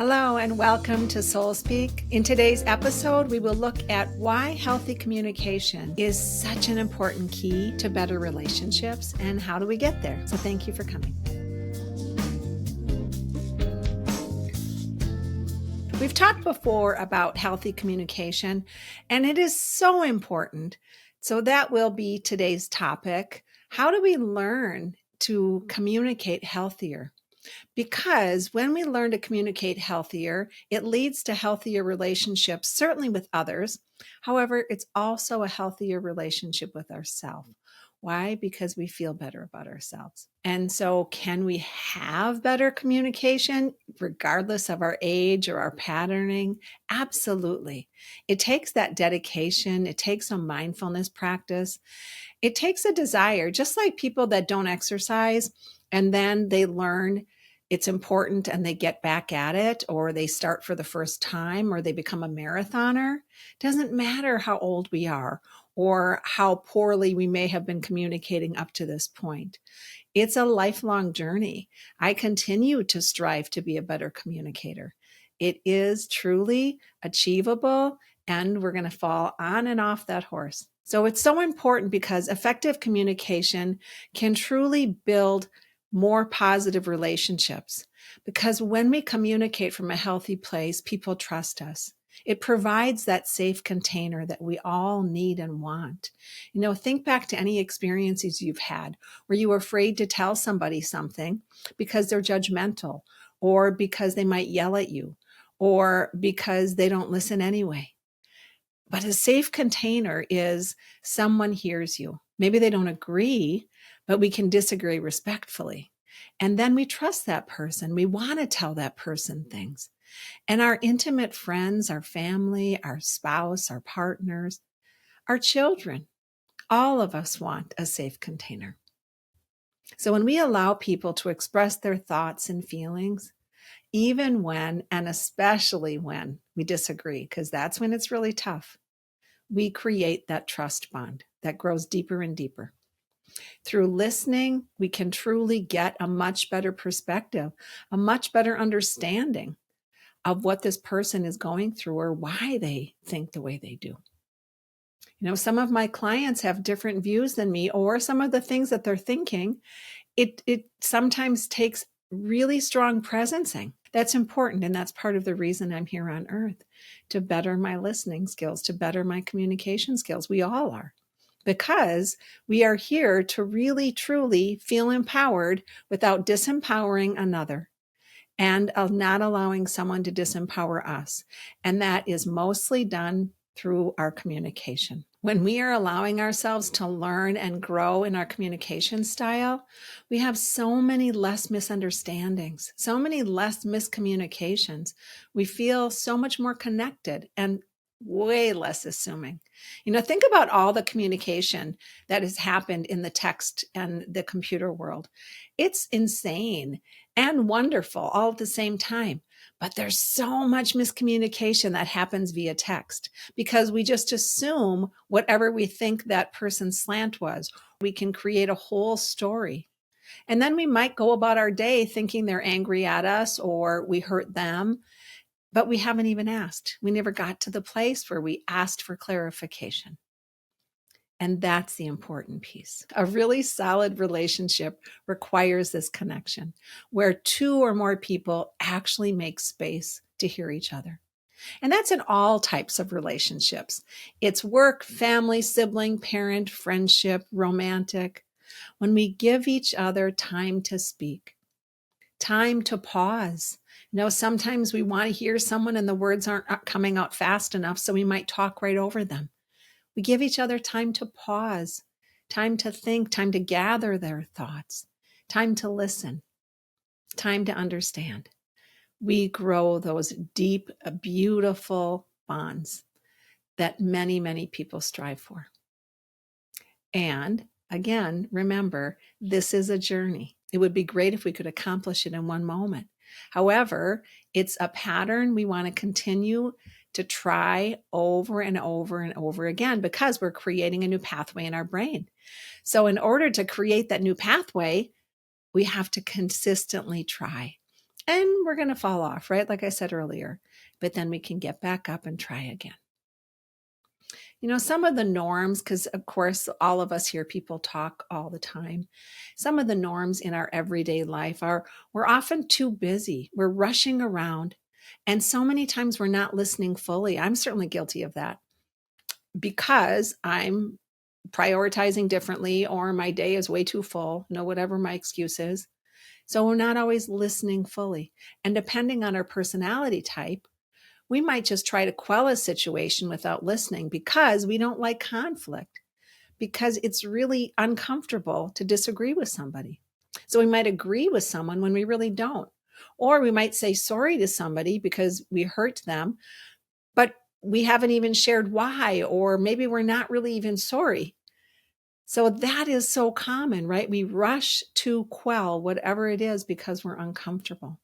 Hello and welcome to Soul Speak. In today's episode, we will look at why healthy communication is such an important key to better relationships and how do we get there. So thank you for coming. We've talked before about healthy communication, and it is so important. So that will be today's topic. How do we learn to communicate healthier? Because when we learn to communicate healthier, it leads to healthier relationships, certainly with others. However, it's also a healthier relationship with ourselves. Why? Because we feel better about ourselves. And so can we have better communication regardless of our age or our patterning? Absolutely. It takes that dedication. It takes a mindfulness practice. It takes a desire, just like people that don't exercise and then they learn it's important and they get back at it, or they start for the first time, or they become a marathoner. Doesn't matter how old we are or how poorly we may have been communicating up to this point. It's a lifelong journey. I continue to strive to be a better communicator. It is truly achievable, and we're going to fall on and off that horse. So it's so important because effective communication can truly build more positive relationships. Because when we communicate from a healthy place, people trust us. It provides that safe container that we all need and want. Think back to any experiences you've had where you were afraid to tell somebody something because they're judgmental, or because they might yell at you, or because they don't listen anyway. But a safe container is someone hears you. Maybe they don't agree, but we can disagree respectfully. And then we trust that person. We want to tell that person things. And our intimate friends, our family, our spouse, our partners, our children, all of us want a safe container. So when we allow people to express their thoughts and feelings, even when, and especially when we disagree, because that's when it's really tough, we create that trust bond that grows deeper and deeper. Through listening, we can truly get a much better perspective, a much better understanding of what this person is going through or why they think the way they do. Some of my clients have different views than me, or some of the things that they're thinking, it sometimes takes really strong presencing. That's important, and that's part of the reason I'm here on earth, to better my listening skills, to better my communication skills. We all are, because we are here to really, truly feel empowered without disempowering another and not allowing someone to disempower us. And that is mostly done through our communication. When we are allowing ourselves to learn and grow in our communication style, we have so many less misunderstandings, so many less miscommunications. We feel so much more connected and way less assuming. Think about all the communication that has happened in the text and the computer world. It's insane and wonderful all at the same time. But there's so much miscommunication that happens via text because we just assume whatever we think that person's slant was. We can create a whole story. And then we might go about our day thinking they're angry at us or we hurt them, but we haven't even asked. We never got to the place where we asked for clarification. And that's the important piece. A really solid relationship requires this connection where two or more people actually make space to hear each other. And that's in all types of relationships. It's work, family, sibling, parent, friendship, romantic. When we give each other time to speak, time to pause. Sometimes we want to hear someone and the words aren't coming out fast enough, so we might talk right over them. We give each other time to pause, time to think, time to gather their thoughts, time to listen, time to understand. We grow those deep, beautiful bonds that many, many people strive for. And again, remember, this is a journey. It would be great if we could accomplish it in one moment. However, it's a pattern we want to continue to try over and over and over again because we're creating a new pathway in our brain. So in order to create that new pathway, we have to consistently try. and we're going to fall off, right? Like I said earlier, but then we can get back up and try again. Some of the norms, because of course, all of us hear people talk all the time. Some of the norms in our everyday life are we're often too busy. We're rushing around. And so many times we're not listening fully. I'm certainly guilty of that because I'm prioritizing differently or my day is way too full, whatever my excuse is. So we're not always listening fully. And depending on our personality type, we might just try to quell a situation without listening because we don't like conflict, because it's really uncomfortable to disagree with somebody. So we might agree with someone when we really don't. Or we might say sorry to somebody because we hurt them, but we haven't even shared why, or maybe we're not really even sorry. So that is so common, right? We rush to quell whatever it is because we're uncomfortable.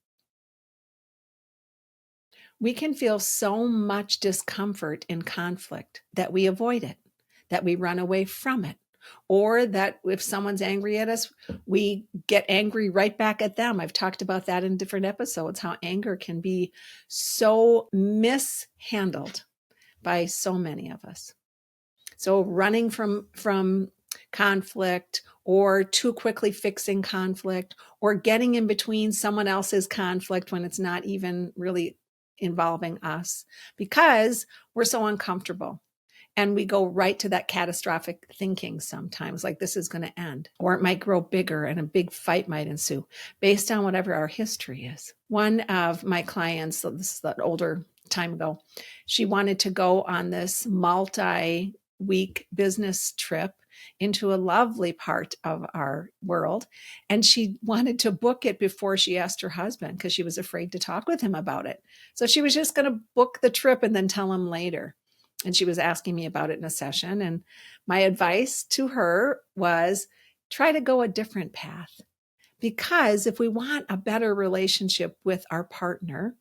We can feel so much discomfort in conflict that we avoid it, that we run away from it, or that if someone's angry at us, we get angry right back at them. I've talked about that in different episodes, how anger can be so mishandled by so many of us. So running from conflict, or too quickly fixing conflict, or getting in between someone else's conflict when it's not even really involving us, because we're so uncomfortable. And we go right to that catastrophic thinking sometimes, like this is going to end, or it might grow bigger and a big fight might ensue based on whatever our history is. One of my clients, so this is an older time ago, she wanted to go on this multi-week business trip into a lovely part of our world. And she wanted to book it before she asked her husband because she was afraid to talk with him about it. So she was just going to book the trip and then tell him later. And she was asking me about it in a session. And my advice to her was try to go a different path. Because if we want a better relationship with our partner,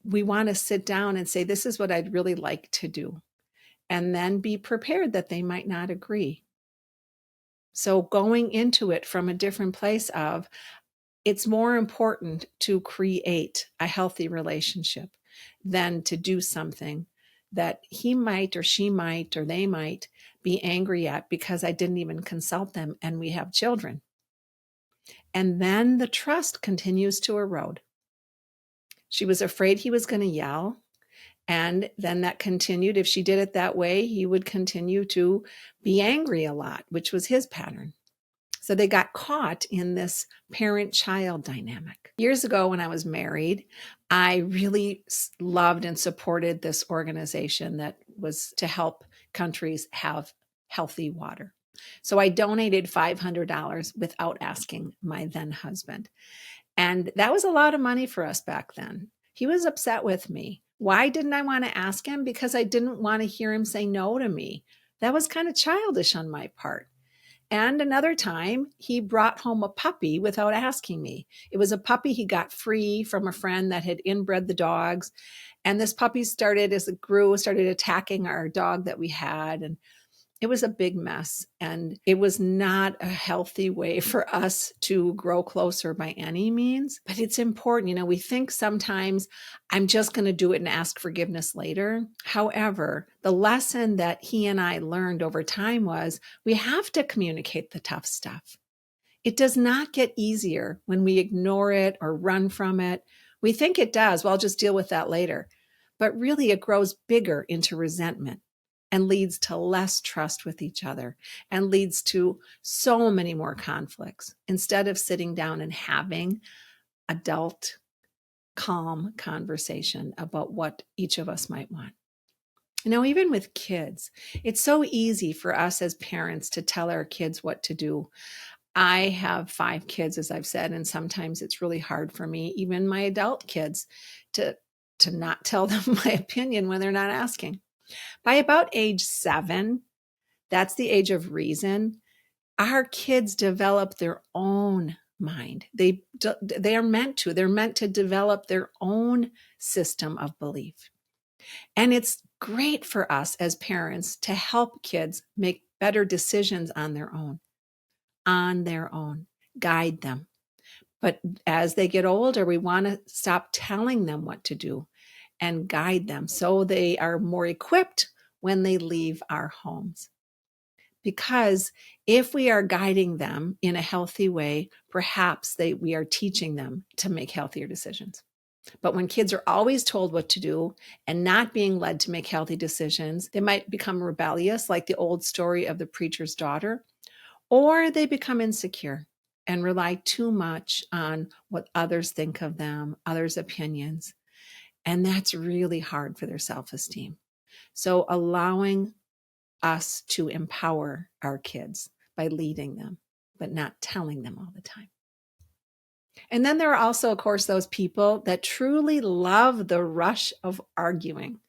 we want to sit down and say, this is what I'd really like to do. And then be prepared that they might not agree. So going into it from a different place of, it's more important to create a healthy relationship than to do something that he might or she might or they might be angry at because I didn't even consult them and we have children. And then the trust continues to erode. She was afraid he was going to yell. And then that continued. If she did it that way, he would continue to be angry a lot, which was his pattern. So they got caught in this parent-child dynamic. Years ago when I was married, I really loved and supported this organization that was to help countries have healthy water. So I donated $500 without asking my then husband. And that was a lot of money for us back then. He was upset with me. Why didn't I want to ask him? Because I didn't want to hear him say no to me. That was kind of childish on my part. And another time, he brought home a puppy without asking me. It was a puppy he got free from a friend that had inbred the dogs. And this puppy started, as it grew, started attacking our dog that we had. And it was a big mess. And it was not a healthy way for us to grow closer by any means. But it's important. We think sometimes I'm just going to do it and ask forgiveness later. However, the lesson that he and I learned over time was we have to communicate the tough stuff. It does not get easier when we ignore it or run from it. We think it does. Well, I'll just deal with that later. But really, it grows bigger into resentment and leads to less trust with each other and leads to so many more conflicts instead of sitting down and having adult, calm conversation about what each of us might want. Even with kids, it's so easy for us as parents to tell our kids what to do. I have 5 kids, as I've said, and sometimes it's really hard for me, even my adult kids, to not tell them my opinion when they're not asking. By about age 7, that's the age of reason, our kids develop their own mind. They're meant to develop their own system of belief. And it's great for us as parents to help kids make better decisions on their own, guide them. But as they get older, we want to stop telling them what to do and guide them so they are more equipped when they leave our homes. Because if we are guiding them in a healthy way, perhaps we are teaching them to make healthier decisions. But when kids are always told what to do and not being led to make healthy decisions, they might become rebellious, like the old story of the preacher's daughter, or they become insecure and rely too much on what others think of them, others' opinions. And that's really hard for their self-esteem. So allowing us to empower our kids by leading them, but not telling them all the time. And then there are also, of course, those people that truly love the rush of arguing.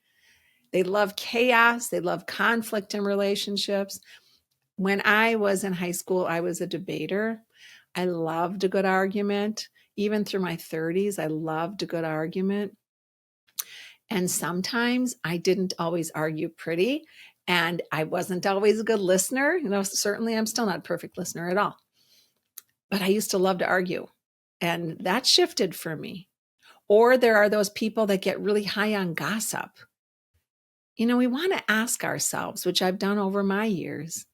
They love chaos. They love conflict in relationships. When I was in high school, I was a debater. I loved a good argument. Even through my 30s, I loved a good argument. And sometimes I didn't always argue pretty, and I wasn't always a good listener. Certainly I'm still not a perfect listener at all. But I used to love to argue, and that shifted for me. Or there are those people that get really high on gossip. We want to ask ourselves, which I've done over my years,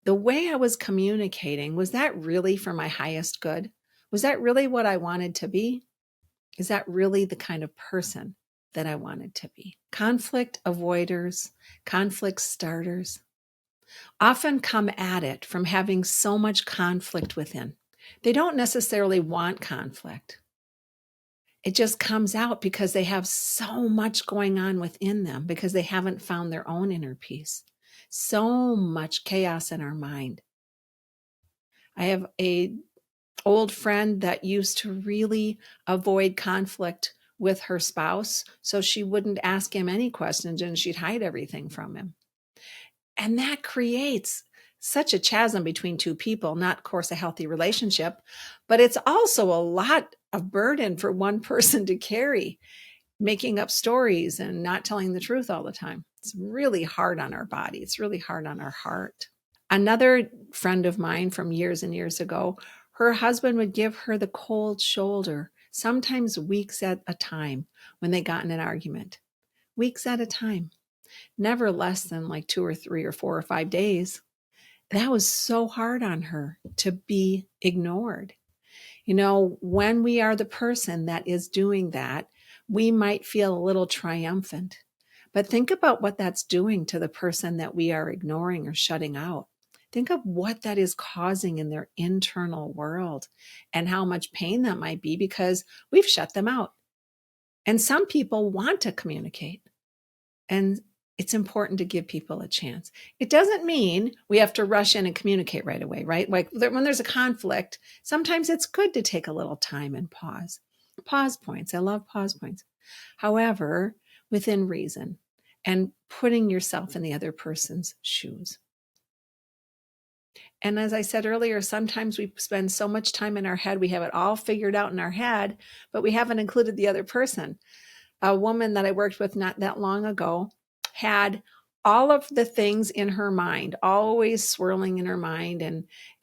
the way I was communicating, was that really for my highest good? Was that really what I wanted to be? Is that really the kind of person that I wanted to be? Conflict avoiders, conflict starters, often come at it from having so much conflict within. They don't necessarily want conflict. It just comes out because they have so much going on within them, because they haven't found their own inner peace. So much chaos in our mind. I have an old friend that used to really avoid conflict with her spouse, so she wouldn't ask him any questions and she'd hide everything from him. And that creates such a chasm between two people, not, of course, a healthy relationship, but it's also a lot of burden for one person to carry, making up stories and not telling the truth all the time. It's really hard on our body. It's really hard on our heart. Another friend of mine from years and years ago, her husband would give her the cold shoulder, sometimes weeks at a time when they got in an argument. Weeks at a time. Never less than like 2 or 3 or 4 or 5 days. That was so hard on her to be ignored. When we are the person that is doing that, we might feel a little triumphant. But think about what that's doing to the person that we are ignoring or shutting out. Think of what that is causing in their internal world and how much pain that might be because we've shut them out. And some people want to communicate. And it's important to give people a chance. It doesn't mean we have to rush in and communicate right away, right? Like when there's a conflict, sometimes it's good to take a little time and pause. Pause points. I love pause points. However, within reason and putting yourself in the other person's shoes. And as I said earlier, sometimes we spend so much time in our head, we have it all figured out in our head, but we haven't included the other person. A woman that I worked with not that long ago had all of the things in her mind, always swirling in her mind.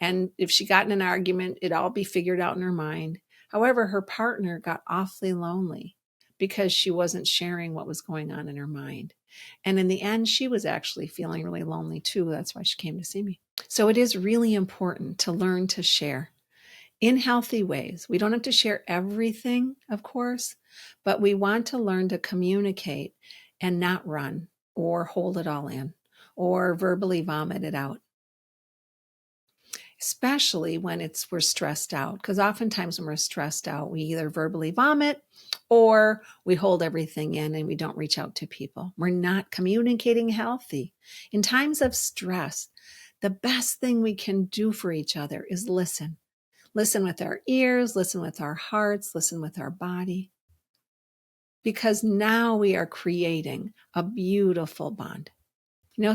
And if she got in an argument, it'd all be figured out in her mind. However, her partner got awfully lonely because she wasn't sharing what was going on in her mind. And in the end, she was actually feeling really lonely too. That's why she came to see me. So it is really important to learn to share in healthy ways. We don't have to share everything, of course, but we want to learn to communicate and not run or hold it all in or verbally vomit it out. Especially when we're stressed out, because oftentimes when we're stressed out, we either verbally vomit or we hold everything in and we don't reach out to people. We're not communicating healthy. In times of stress, the best thing we can do for each other is listen. Listen with our ears, listen with our hearts, listen with our body. Because now we are creating a beautiful bond.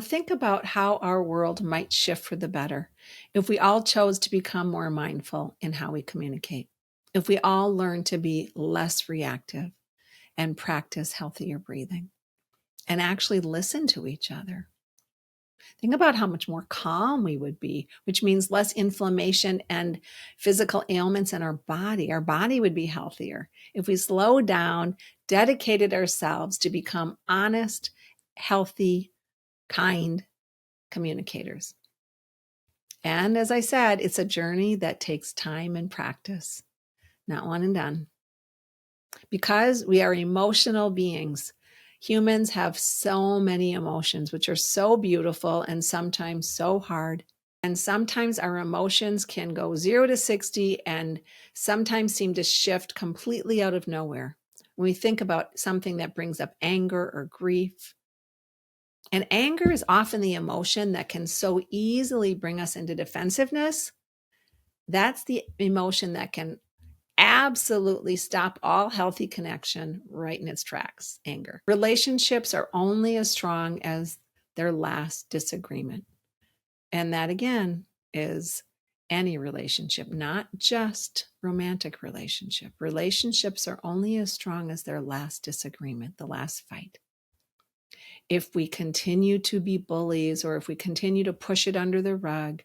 Think about how our world might shift for the better if we all chose to become more mindful in how we communicate. If we all learn to be less reactive and practice healthier breathing and actually listen to each other. Think about how much more calm we would be, which means less inflammation and physical ailments in our body. Our body would be healthier if we slowed down, dedicated ourselves to become honest, healthy, kind communicators. And as I said, it's a journey that takes time and practice, not one and done. Because we are emotional beings, humans have so many emotions, which are so beautiful and sometimes so hard. And sometimes our emotions can go 0 to 60 and sometimes seem to shift completely out of nowhere. When we think about something that brings up anger or grief, and anger is often the emotion that can so easily bring us into defensiveness. That's the emotion that can absolutely stop all healthy connection right in its tracks. Anger. Relationships are only as strong as their last disagreement. And that again is any relationship, not just romantic relationship. Relationships are only as strong as their last disagreement, the last fight. If we continue to be bullies or if we continue to push it under the rug,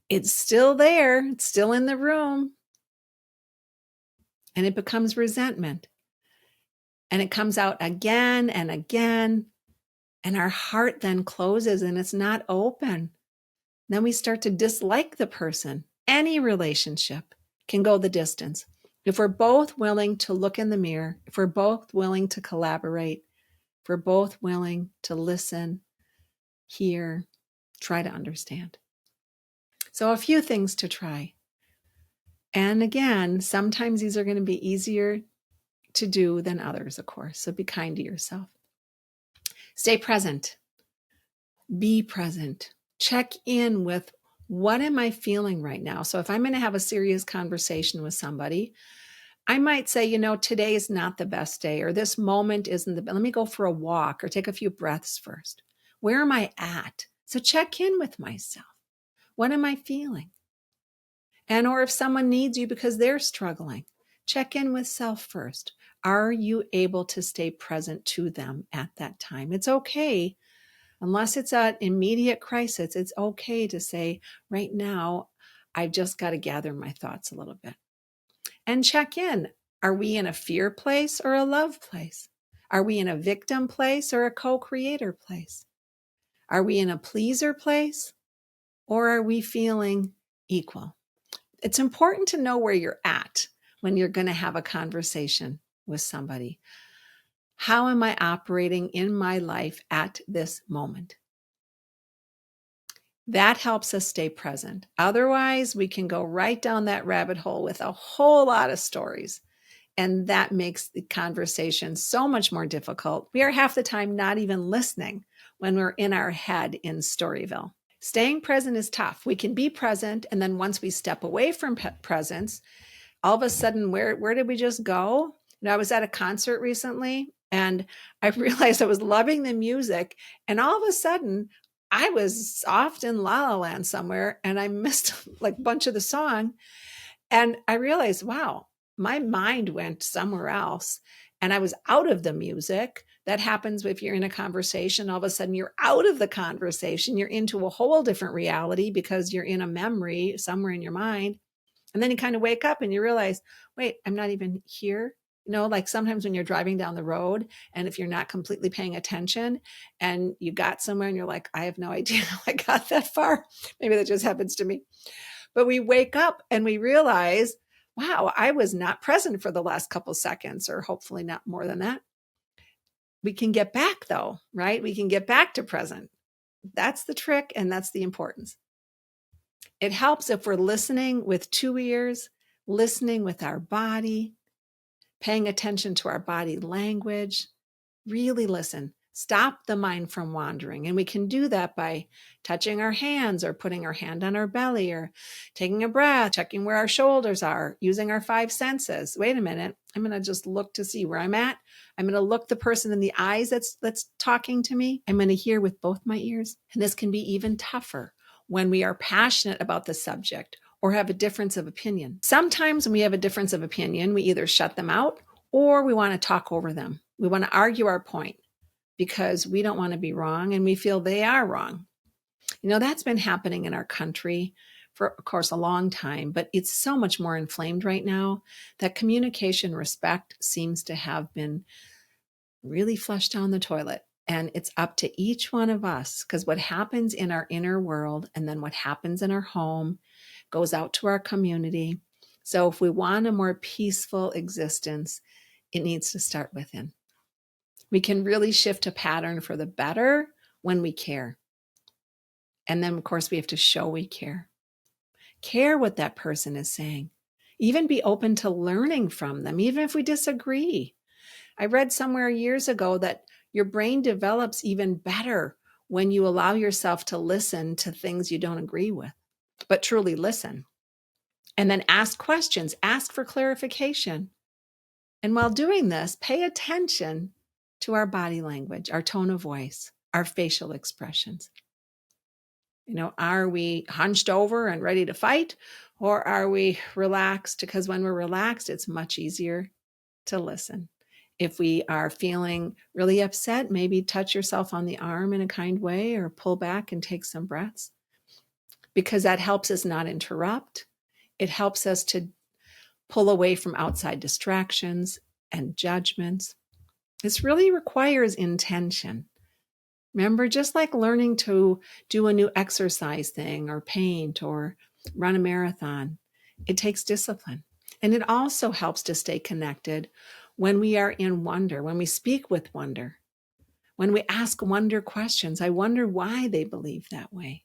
it's still there, it's still in the room, and it becomes resentment. And it comes out again and again, and our heart then closes and it's not open. Then we start to dislike the person. Any relationship can go the distance. If we're both willing to look in the mirror, if we're both willing to collaborate, if we're both willing to listen, hear, try to understand. So a few things to try. And again, sometimes these are going to be easier to do than others, of course. So be kind to yourself. Stay present. Be present. Check in with what am I feeling right now? So if I'm going to have a serious conversation with somebody, I might say, today is not the best day, or this moment isn't the best. Let me go for a walk or take a few breaths first. Where am I at? So check in with myself. What am I feeling? And or if someone needs you because they're struggling, check in with self first. Are you able to stay present to them at that time? It's okay. Unless it's an immediate crisis, it's okay to say, right now, I've just got to gather my thoughts a little bit. And check in. Are we in a fear place or a love place? Are we in a victim place or a co-creator place? Are we in a pleaser place or are we feeling equal? It's important to know where you're at when you're going to have a conversation with somebody. How am I operating in my life at this moment? That helps us stay present. Otherwise, we can go right down that rabbit hole with a whole lot of stories. And that makes the conversation so much more difficult. We are half the time not even listening when we're in our head in Storyville. Staying present is tough. We can be present, and then once we step away from presence, all of a sudden, where did we just go? I was at a concert recently, and I realized I was loving the music, and all of a sudden, I was off in La La Land somewhere, and I missed like a bunch of the song, and I realized, wow, my mind went somewhere else, and I was out of the music. That happens if you're in a conversation. All of a sudden, you're out of the conversation. You're into a whole different reality because you're in a memory somewhere in your mind. And then you kind of wake up and you realize, wait, I'm not even here. Like sometimes when you're driving down the road and if you're not completely paying attention and you got somewhere and you're like, I have no idea how I got that far. Maybe that just happens to me. But we wake up and we realize, wow, I was not present for the last couple seconds, or hopefully not more than that. We can get back though, right? We can get back to present. That's the trick and that's the importance. It helps if we're listening with 2 ears, listening with our body, paying attention to our body language. Really listen. Stop the mind from wandering. And we can do that by touching our hands or putting our hand on our belly or taking a breath, checking where our shoulders are, using our 5 senses. Wait a minute. I'm going to just look to see where I'm at. I'm going to look the person in the eyes that's talking to me. I'm going to hear with both my ears. And this can be even tougher when we are passionate about the subject or have a difference of opinion. Sometimes when we have a difference of opinion, we either shut them out or we want to talk over them. We want to argue our point because we don't want to be wrong and we feel they are wrong. That's been happening in our country for, of course, a long time, but it's so much more inflamed right now that communication respect seems to have been really flushed down the toilet. And it's up to each one of us, because what happens in our inner world and then what happens in our home goes out to our community. So if we want a more peaceful existence, it needs to start within. We can really shift a pattern for the better when we care. And then, of course, we have to show we care. Care what that person is saying. Even be open to learning from them, even if we disagree. I read somewhere years ago that your brain develops even better when you allow yourself to listen to things you don't agree with, but truly listen. And then ask questions, ask for clarification. And while doing this, pay attention to our body language, our tone of voice, our facial expressions. Are we hunched over and ready to fight, or are we relaxed? Because when we're relaxed, it's much easier to listen. If we are feeling really upset, maybe touch yourself on the arm in a kind way or pull back and take some breaths, because that helps us not interrupt. It helps us to pull away from outside distractions and judgments. This really requires intention. Remember, just like learning to do a new exercise thing or paint or run a marathon, it takes discipline. And it also helps to stay connected when we are in wonder, when we speak with wonder, when we ask wonder questions. I wonder why they believe that way.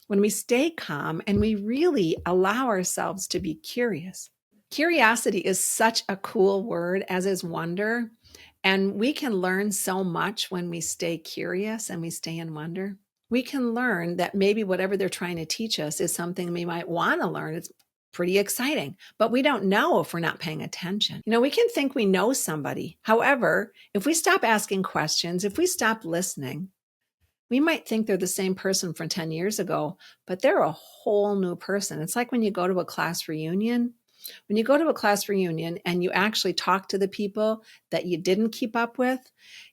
When we stay calm and we really allow ourselves to be curious. Curiosity is such a cool word, as is wonder. And we can learn so much when we stay curious and we stay in wonder. We can learn that maybe whatever they're trying to teach us is something we might want to learn. It's pretty exciting, but we don't know if we're not paying attention. We can think we know somebody. However, if we stop asking questions, if we stop listening, we might think they're the same person from 10 years ago, but they're a whole new person. It's like when you go to a class reunion. When you go to a class reunion and you actually talk to the people that you didn't keep up with,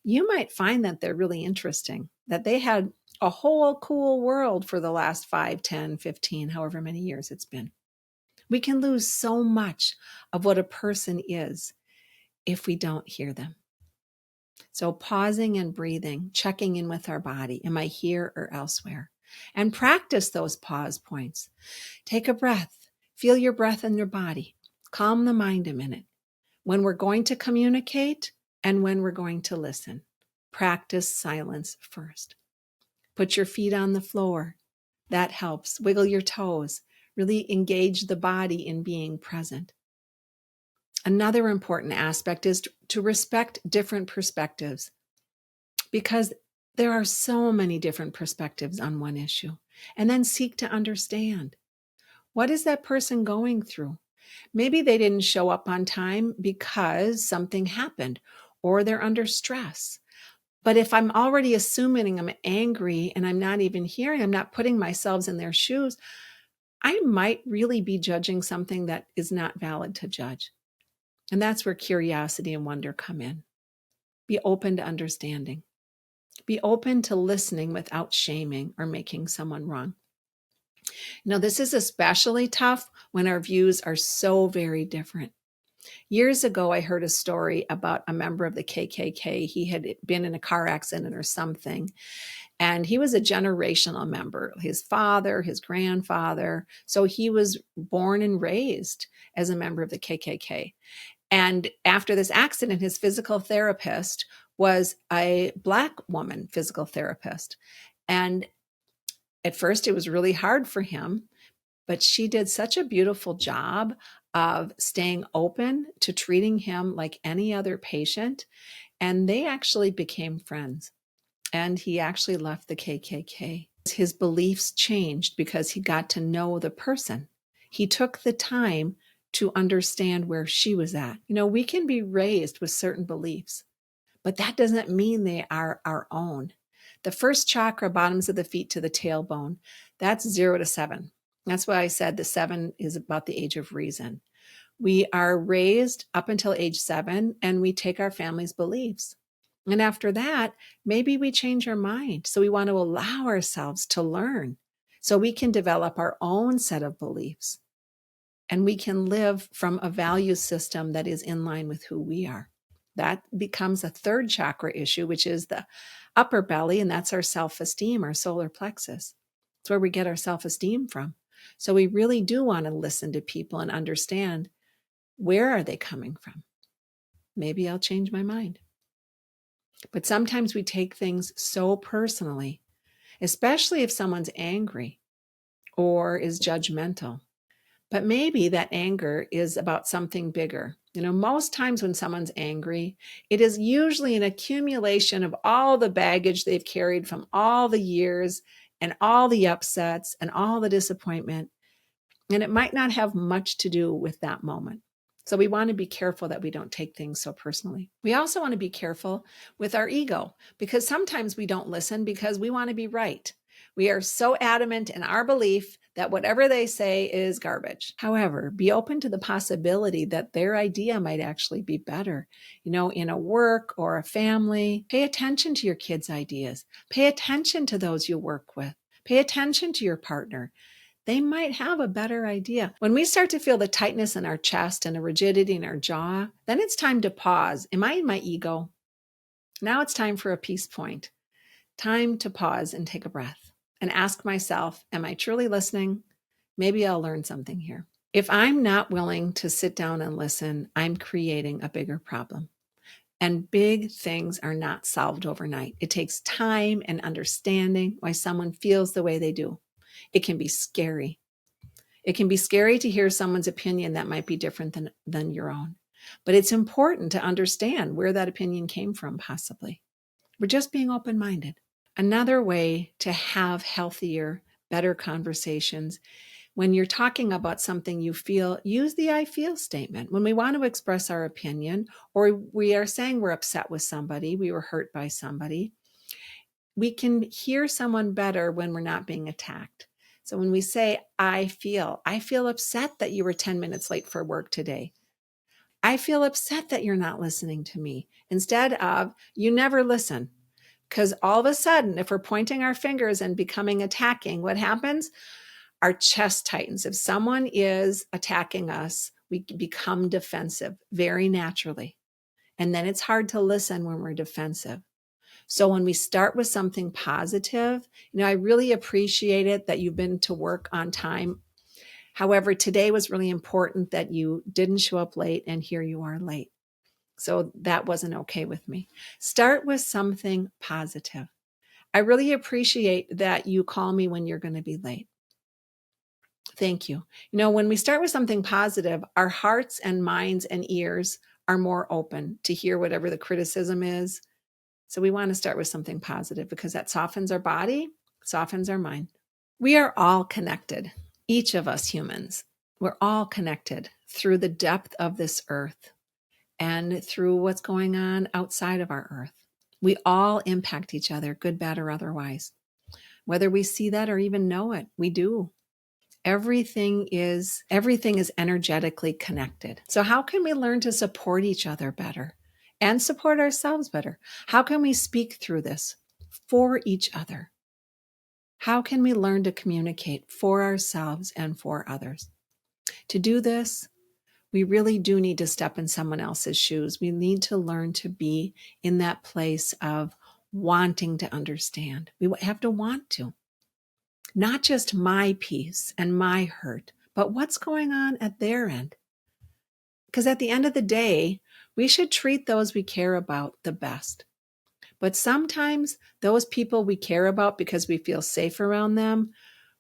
you might find that they're really interesting, that they had a whole cool world for the last 5, 10, 15, however many years it's been. We can lose so much of what a person is if we don't hear them. So pausing and breathing, checking in with our body. Am I here or elsewhere? And practice those pause points. Take a breath. Feel your breath in your body. Calm the mind a minute. When we're going to communicate and when we're going to listen, practice silence first. Put your feet on the floor. That helps. Wiggle your toes. Really engage the body in being present. Another important aspect is to respect different perspectives, because there are so many different perspectives on one issue. And then seek to understand. What is that person going through? Maybe they didn't show up on time because something happened or they're under stress. But if I'm already assuming I'm angry and I'm not even hearing, I'm not putting myself in their shoes, I might really be judging something that is not valid to judge. And that's where curiosity and wonder come in. Be open to understanding. Be open to listening without shaming or making someone wrong. This is especially tough when our views are so very different. Years ago, I heard a story about a member of the KKK. He had been in a car accident or something, and he was a generational member, his father, his grandfather. So he was born and raised as a member of the KKK. And after this accident, his physical therapist was a Black woman physical therapist. And at first, it was really hard for him, but she did such a beautiful job of staying open to treating him like any other patient. And they actually became friends. And he actually left the KKK. His beliefs changed because he got to know the person. He took the time to understand where she was at. We can be raised with certain beliefs, but that doesn't mean they are our own. The first chakra, bottoms of the feet to the tailbone, that's 0 to 7. That's why I said the 7 is about the age of reason. We are raised up until age 7, and we take our family's beliefs. And after that, maybe we change our mind. So we want to allow ourselves to learn so we can develop our own set of beliefs and we can live from a value system that is in line with who we are. That becomes a third chakra issue, which is the upper belly, and that's our self-esteem, our solar plexus. It's where we get our self-esteem from. So we really do want to listen to people and understand, where are they coming from? Maybe I'll change my mind. But sometimes we take things so personally, especially if someone's angry or is judgmental. But maybe that anger is about something bigger. Most times when someone's angry, it is usually an accumulation of all the baggage they've carried from all the years and all the upsets and all the disappointment. And it might not have much to do with that moment. So we want to be careful that we don't take things so personally. We also want to be careful with our ego, because sometimes we don't listen because we want to be right. We are so adamant in our belief that whatever they say is garbage. However, be open to the possibility that their idea might actually be better. In a work or a family, pay attention to your kids' ideas. Pay attention to those you work with. Pay attention to your partner. They might have a better idea. When we start to feel the tightness in our chest and a rigidity in our jaw, then it's time to pause. Am I in my ego? Now it's time for a peace point. Time to pause and take a breath and ask myself, am I truly listening? Maybe I'll learn something here. If I'm not willing to sit down and listen, I'm creating a bigger problem. And big things are not solved overnight. It takes time and understanding why someone feels the way they do. It can be scary. It can be scary to hear someone's opinion that might be different than your own. But it's important to understand where that opinion came from, possibly. We're just being open-minded. Another way to have healthier, better conversations, when you're talking about something you feel, use the I feel statement. When we want to express our opinion, or we are saying we're upset with somebody, we were hurt by somebody, we can hear someone better when we're not being attacked. So when we say, I feel upset that you were 10 minutes late for work today. I feel upset that you're not listening to me. Instead of, you never listen. Because all of a sudden, if we're pointing our fingers and becoming attacking, what happens? Our chest tightens. If someone is attacking us, we become defensive very naturally. And then it's hard to listen when we're defensive. So when we start with something positive, I really appreciate it that you've been to work on time. However, today was really important that you didn't show up late, and here you are late. So that wasn't okay with me. Start with something positive. I really appreciate that you call me when you're going to be late. Thank you. When we start with something positive, our hearts and minds and ears are more open to hear whatever the criticism is. So we want to start with something positive because that softens our body, softens our mind. We are all connected, each of us humans. We're all connected through the depth of this earth and through what's going on outside of our earth. We all impact each other, good, bad, or otherwise. Whether we see that or even know it, we do. Everything is energetically connected. So how can we learn to support each other better and support ourselves better? How can we speak through this for each other? How can we learn to communicate for ourselves and for others? To do this, we really do need to step in someone else's shoes. We need to learn to be in that place of wanting to understand. We have to want to. Not just my peace and my hurt, but what's going on at their end. Because at the end of the day, we should treat those we care about the best. But sometimes those people we care about because we feel safe around them,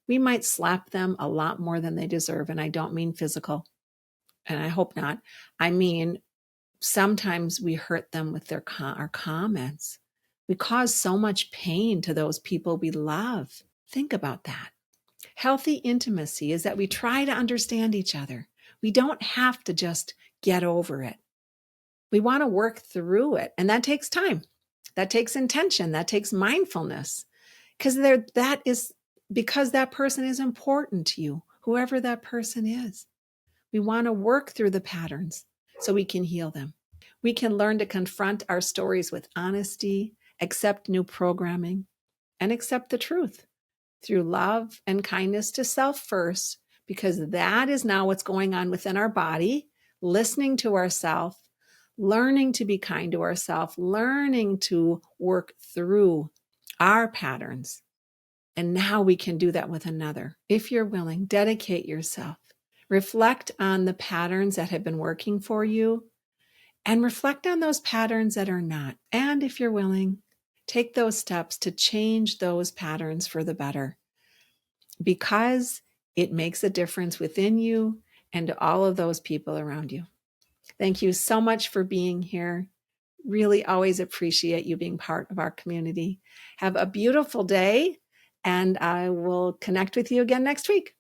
we might slap them a lot more than they deserve. And I don't mean physical, and I hope not. I mean, sometimes we hurt them with our comments. We cause so much pain to those people we love. Think about that. Healthy intimacy is that we try to understand each other. We don't have to just get over it. We want to work through it. And that takes time. That takes intention. That takes mindfulness. Because that person is important to you, whoever that person is. We want to work through the patterns so we can heal them. We can learn to confront our stories with honesty, accept new programming, and accept the truth through love and kindness to self first, because that is now what's going on within our body, listening to ourselves, learning to be kind to ourselves, learning to work through our patterns. And now we can do that with another. If you're willing, dedicate yourself. Reflect on the patterns that have been working for you and reflect on those patterns that are not. And if you're willing, take those steps to change those patterns for the better, because it makes a difference within you and to all of those people around you. Thank you so much for being here. Really always appreciate you being part of our community. Have a beautiful day, and I will connect with you again next week.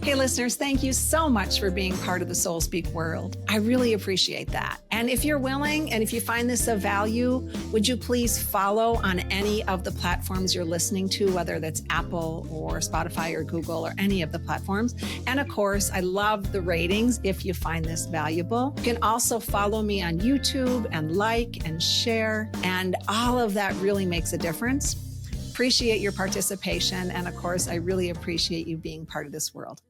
Hey listeners, thank you so much for being part of the Soul Speak world. I really appreciate that. And if you're willing, and if you find this of value, would you please follow on any of the platforms you're listening to, whether that's Apple or Spotify or Google or any of the platforms. And of course, I love the ratings if you find this valuable. You can also follow me on YouTube and like and share, and all of that really makes a difference. Appreciate your participation. And of course, I really appreciate you being part of this world.